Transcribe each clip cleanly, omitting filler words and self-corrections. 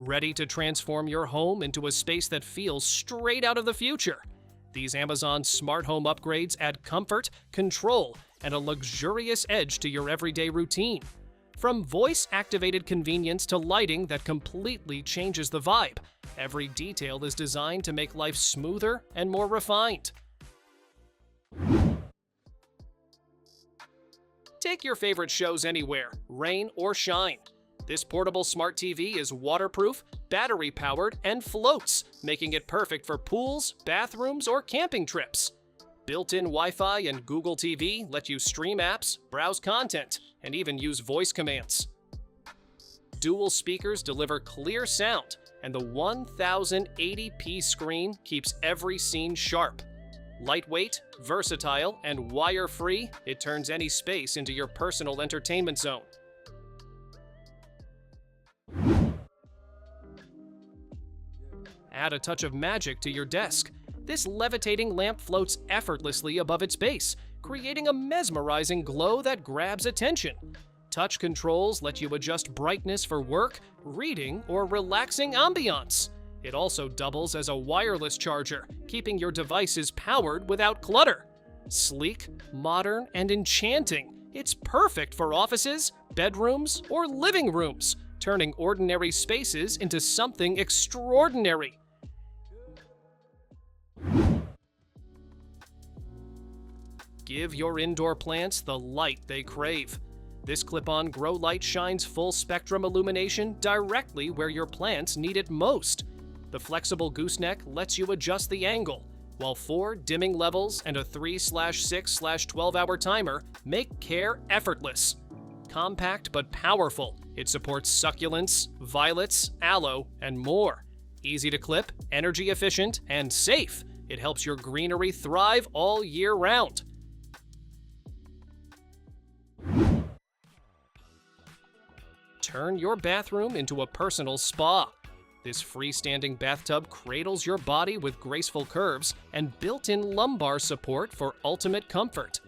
Ready to transform your home into a space that feels straight out of the future? These Amazon smart home upgrades add comfort, control, and a luxurious edge to your everyday routine. From voice-activated convenience to lighting that completely changes the vibe, every detail is designed to make life smoother and more refined. Take your favorite shows anywhere, rain or shine. This portable smart TV is waterproof, battery-powered, and floats, making it perfect for pools, bathrooms, or camping trips. Built-in Wi-Fi and Google TV let you stream apps, browse content, and even use voice commands. Dual speakers deliver clear sound, and the 1080p screen keeps every scene sharp. Lightweight, versatile, and wire-free, it turns any space into your personal entertainment zone. Add a touch of magic to your desk. This levitating lamp floats effortlessly above its base, creating a mesmerizing glow that grabs attention. Touch controls let you adjust brightness for work, reading, or relaxing ambiance. It also doubles as a wireless charger, keeping your devices powered without clutter. Sleek, modern, and enchanting, it's perfect for offices, bedrooms, or living rooms, turning ordinary spaces into something extraordinary. Give your indoor plants the light they crave. This clip-on grow light shines full-spectrum illumination directly where your plants need it most. The flexible gooseneck lets you adjust the angle, while 4 dimming levels and a 3/6/12-hour timer make care effortless. Compact but powerful, it supports succulents, violets, aloe, and more. Easy to clip, energy efficient, and safe. It helps your greenery thrive all year round. Turn your bathroom into a personal spa. This freestanding bathtub cradles your body with graceful curves and built-in lumbar support for ultimate comfort.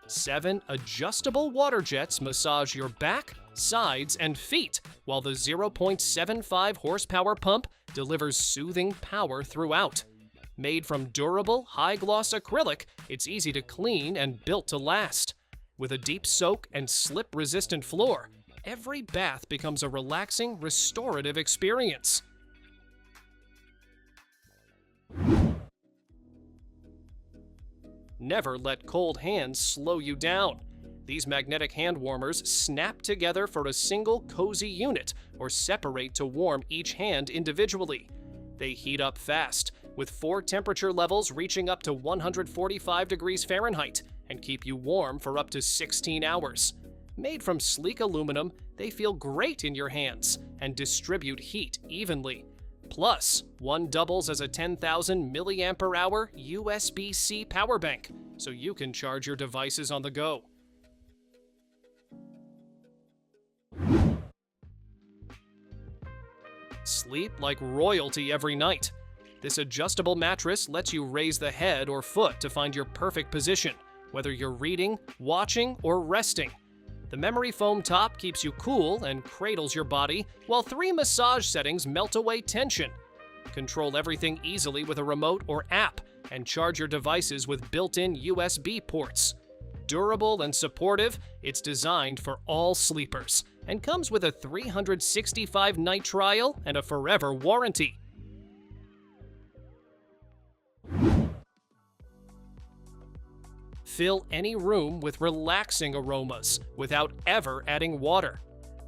7 adjustable water jets massage your back, sides, and feet, while the 0.75 horsepower pump delivers soothing power throughout. Made from durable, high-gloss acrylic, it's easy to clean and built to last. With a deep soak and slip-resistant floor, every bath becomes a relaxing, restorative experience. Never let cold hands slow you down. These magnetic hand warmers snap together for a single cozy unit or separate to warm each hand individually. They heat up fast, with 4 temperature levels reaching up to 145 degrees Fahrenheit and keep you warm for up to 16 hours. Made from sleek aluminum, they feel great in your hands and distribute heat evenly. Plus, one doubles as a 10,000 milliampere-hour USB-C power bank, so you can charge your devices on the go. Sleep like royalty every night. This adjustable mattress lets you raise the head or foot to find your perfect position, whether you're reading, watching, or resting. The memory foam top keeps you cool and cradles your body, while 3 massage settings melt away tension. Control everything easily with a remote or app, and charge your devices with built-in USB ports. Durable and supportive, it's designed for all sleepers, and comes with a 365-night trial and a forever warranty. Fill any room with relaxing aromas without ever adding water.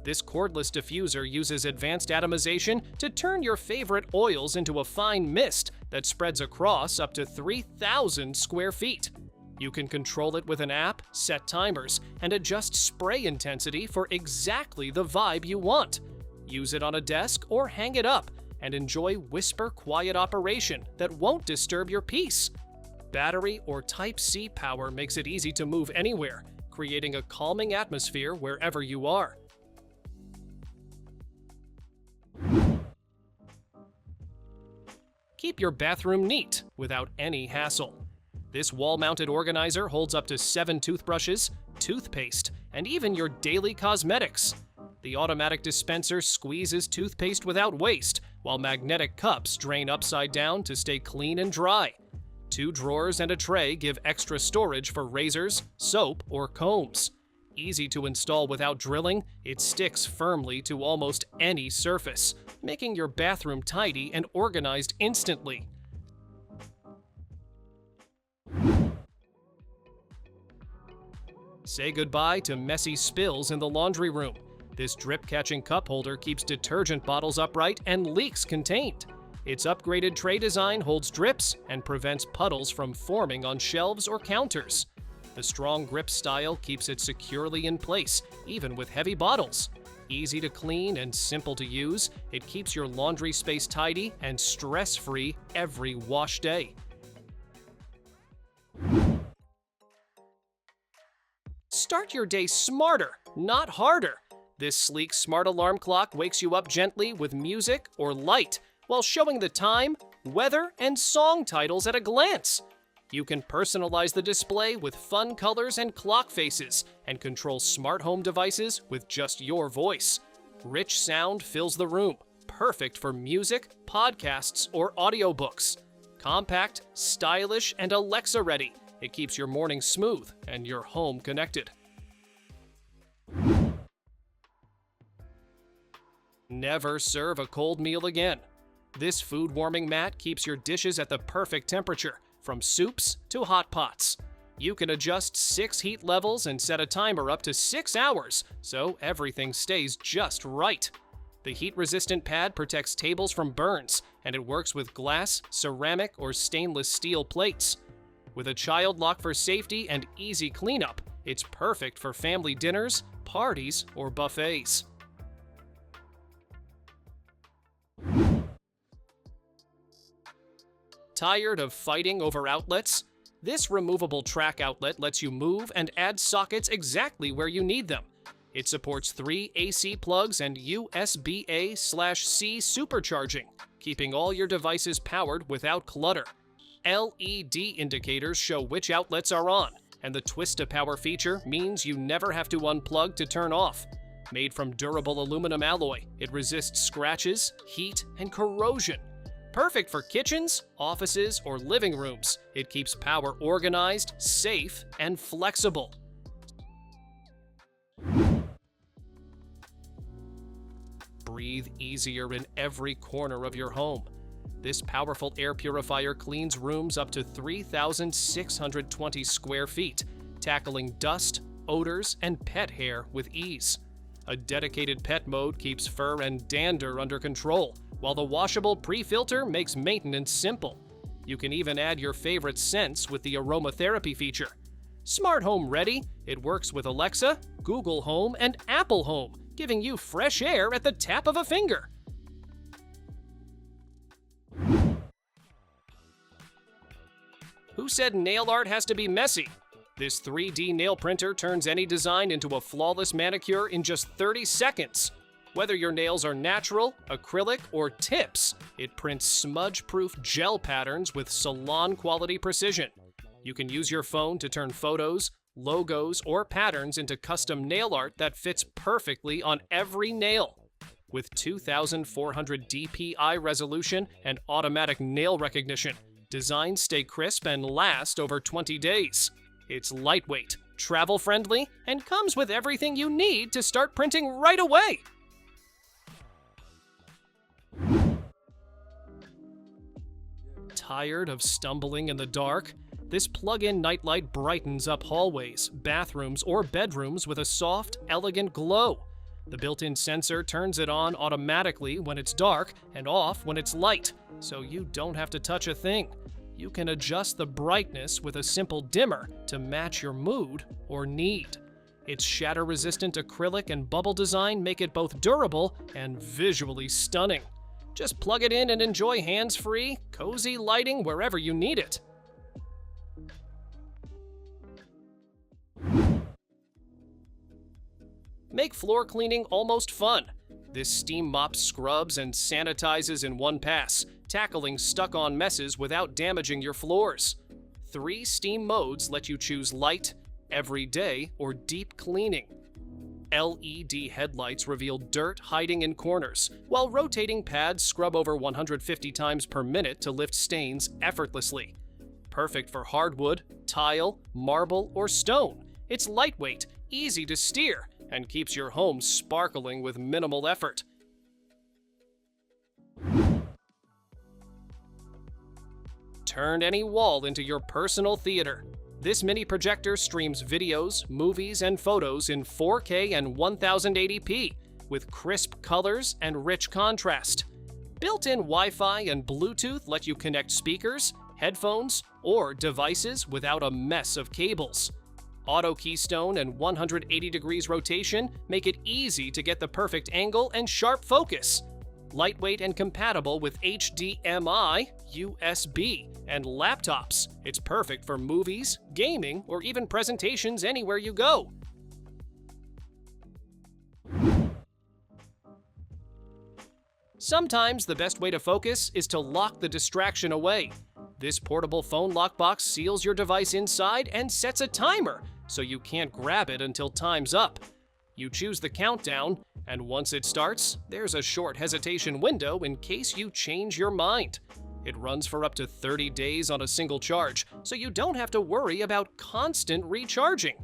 This cordless diffuser uses advanced atomization to turn your favorite oils into a fine mist that spreads across up to 3,000 square feet. You can control it with an app, set timers, and adjust spray intensity for exactly the vibe you want. Use it on a desk or hang it up and enjoy whisper-quiet operation that won't disturb your peace. Battery or Type-C power makes it easy to move anywhere, creating a calming atmosphere wherever you are. Keep your bathroom neat without any hassle. This wall-mounted organizer holds up to 7 toothbrushes, toothpaste, and even your daily cosmetics. The automatic dispenser squeezes toothpaste without waste, while magnetic cups drain upside down to stay clean and dry. 2 drawers and a tray give extra storage for razors, soap, or combs. Easy to install without drilling, it sticks firmly to almost any surface, making your bathroom tidy and organized instantly. Say goodbye to messy spills in the laundry room. This drip-catching cup holder keeps detergent bottles upright and leaks contained. Its upgraded tray design holds drips and prevents puddles from forming on shelves or counters. The strong grip style keeps it securely in place, even with heavy bottles. Easy to clean and simple to use, it keeps your laundry space tidy and stress-free every wash day. Start your day smarter, not harder. This sleek smart alarm clock wakes you up gently with music or light, while showing the time, weather, and song titles at a glance. You can personalize the display with fun colors and clock faces, and control smart home devices with just your voice. Rich sound fills the room, perfect for music, podcasts, or audiobooks. Compact, stylish, and Alexa-ready, it keeps your morning smooth and your home connected. Never serve a cold meal again. This food warming mat keeps your dishes at the perfect temperature, from soups to hot pots. You can adjust 6 heat levels and set a timer up to 6 hours, so everything stays just right. The heat-resistant pad protects tables from burns, and it works with glass, ceramic, or stainless steel plates. With a child lock for safety and easy cleanup, it's perfect for family dinners, parties, or buffets. Tired of fighting over outlets? This removable track outlet lets you move and add sockets exactly where you need them. It supports 3 AC plugs and USB-A/C supercharging, keeping all your devices powered without clutter. LED indicators show which outlets are on, and the twist-to-power feature means you never have to unplug to turn off. Made from durable aluminum alloy, it resists scratches, heat, and corrosion. Perfect for kitchens, offices, or living rooms, it keeps power organized, safe, and flexible. Breathe easier in every corner of your home. This powerful air purifier cleans rooms up to 3,620 square feet, tackling dust, odors, and pet hair with ease. A dedicated pet mode keeps fur and dander under control, while the washable pre-filter makes maintenance simple. You can even add your favorite scents with the aromatherapy feature. Smart home ready, it works with Alexa, Google Home, and Apple Home, giving you fresh air at the tap of a finger. Who said nail art has to be messy? This 3D nail printer turns any design into a flawless manicure in just 30 seconds. Whether your nails are natural, acrylic, or tips, it prints smudge-proof gel patterns with salon-quality precision. You can use your phone to turn photos, logos, or patterns into custom nail art that fits perfectly on every nail. With 2,400 dpi resolution and automatic nail recognition, designs stay crisp and last over 20 days. It's lightweight, travel-friendly, and comes with everything you need to start printing right away. Tired of stumbling in the dark? This plug-in nightlight brightens up hallways, bathrooms, or bedrooms with a soft, elegant glow. The built-in sensor turns it on automatically when it's dark and off when it's light, so you don't have to touch a thing. You can adjust the brightness with a simple dimmer to match your mood or need. Its shatter-resistant acrylic and bubble design make it both durable and visually stunning. Just plug it in and enjoy hands-free, cozy lighting wherever you need it. Make floor cleaning almost fun. This steam mop scrubs and sanitizes in one pass, tackling stuck-on messes without damaging your floors. 3 steam modes let you choose light, everyday, or deep cleaning. LED headlights reveal dirt hiding in corners, while rotating pads scrub over 150 times per minute to lift stains effortlessly. Perfect for hardwood, tile, marble, or stone. It's lightweight, easy to steer, and keeps your home sparkling with minimal effort. Turn any wall into your personal theater. This mini projector streams videos, movies, and photos in 4K and 1080p with crisp colors and rich contrast. Built-in Wi-Fi and Bluetooth let you connect speakers, headphones, or devices without a mess of cables. Auto keystone and 180 degrees rotation make it easy to get the perfect angle and sharp focus. Lightweight and compatible with HDMI, USB, and laptops. It's perfect for movies, gaming, or even presentations anywhere you go. Sometimes the best way to focus is to lock the distraction away. This portable phone lockbox seals your device inside and sets a timer, so you can't grab it until time's up. You choose the countdown, and once it starts, there's a short hesitation window in case you change your mind. It runs for up to 30 days on a single charge, so you don't have to worry about constant recharging.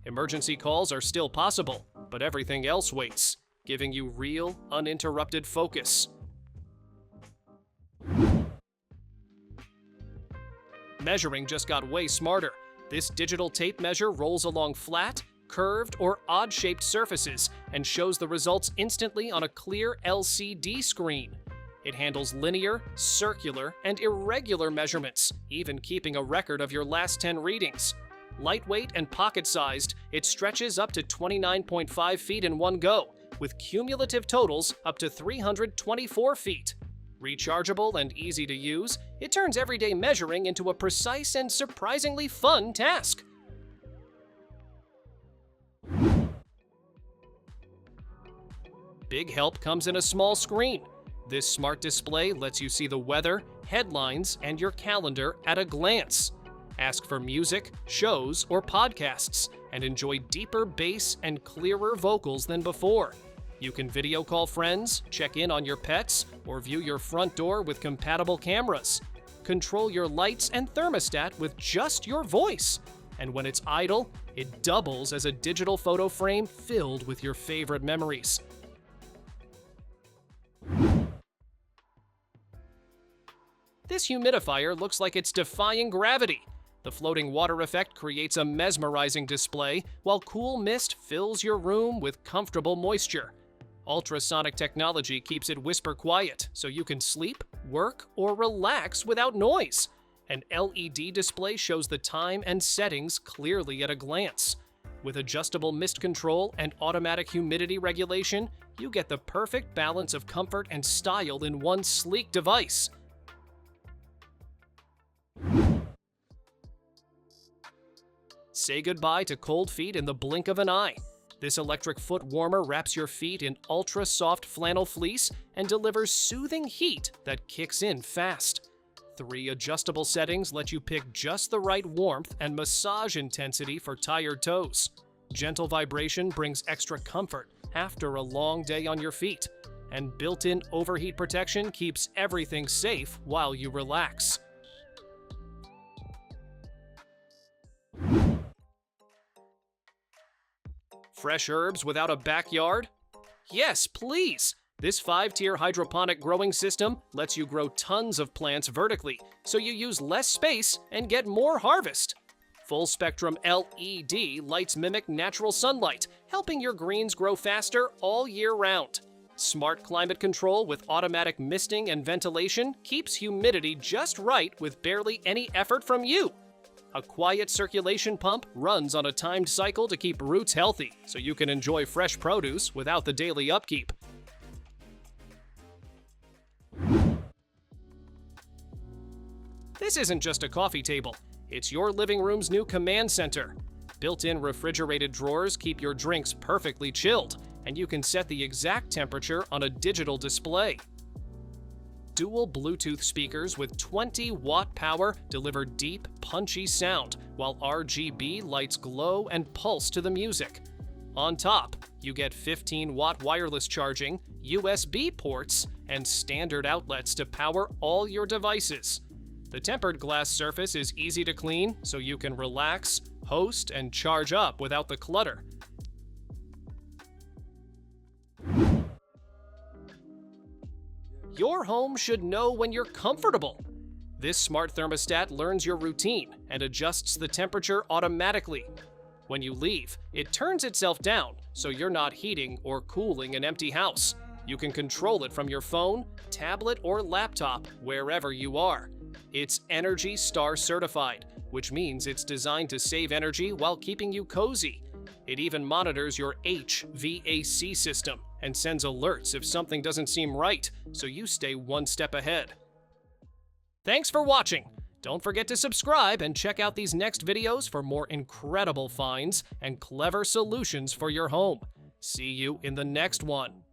Emergency calls are still possible, but everything else waits, giving you real, uninterrupted focus. Measuring just got way smarter. This digital tape measure rolls along flat, curved, or odd-shaped surfaces and shows the results instantly on a clear LCD screen. It handles linear, circular, and irregular measurements, even keeping a record of your last 10 readings. Lightweight and pocket-sized, it stretches up to 29.5 feet in one go, with cumulative totals up to 324 feet. Rechargeable and easy to use, it turns everyday measuring into a precise and surprisingly fun task. Big help comes in a small screen. This smart display lets you see the weather, headlines, and your calendar at a glance. Ask for music, shows, or podcasts, and enjoy deeper bass and clearer vocals than before. You can video call friends, check in on your pets, or view your front door with compatible cameras. Control your lights and thermostat with just your voice. And when it's idle, it doubles as a digital photo frame filled with your favorite memories. This humidifier looks like it's defying gravity. The floating water effect creates a mesmerizing display, while cool mist fills your room with comfortable moisture. Ultrasonic technology keeps it whisper quiet, so you can sleep, work, or relax without noise. An LED display shows the time and settings clearly at a glance. With adjustable mist control and automatic humidity regulation, you get the perfect balance of comfort and style in one sleek device. Say goodbye to cold feet in the blink of an eye. This electric foot warmer wraps your feet in ultra-soft flannel fleece and delivers soothing heat that kicks in fast. 3 adjustable settings let you pick just the right warmth and massage intensity for tired toes. Gentle vibration brings extra comfort after a long day on your feet. And built-in overheat protection keeps everything safe while you relax. Fresh herbs without a backyard? Yes, please! This 5-tier hydroponic growing system lets you grow tons of plants vertically, so you use less space and get more harvest. Full-spectrum LED lights mimic natural sunlight, helping your greens grow faster all year round. Smart climate control with automatic misting and ventilation keeps humidity just right with barely any effort from you. A quiet circulation pump runs on a timed cycle to keep roots healthy, so you can enjoy fresh produce without the daily upkeep. This isn't just a coffee table. It's your living room's new command center. Built-in refrigerated drawers keep your drinks perfectly chilled, and you can set the exact temperature on a digital display. Dual Bluetooth speakers with 20-watt power deliver deep, punchy sound, while RGB lights glow and pulse to the music. On top, you get 15-watt wireless charging, USB ports, and standard outlets to power all your devices. The tempered glass surface is easy to clean, so you can relax, host, and charge up without the clutter. Your home should know when you're comfortable. This smart thermostat learns your routine and adjusts the temperature automatically. When you leave, it turns itself down, so you're not heating or cooling an empty house. You can control it from your phone, tablet, or laptop, wherever you are. It's Energy Star certified, which means it's designed to save energy while keeping you cozy. It even monitors your HVAC system and sends alerts if something doesn't seem right, so you stay one step ahead. Thanks for watching! Don't forget to subscribe and check out these next videos for more incredible finds and clever solutions for your home. See you in the next one.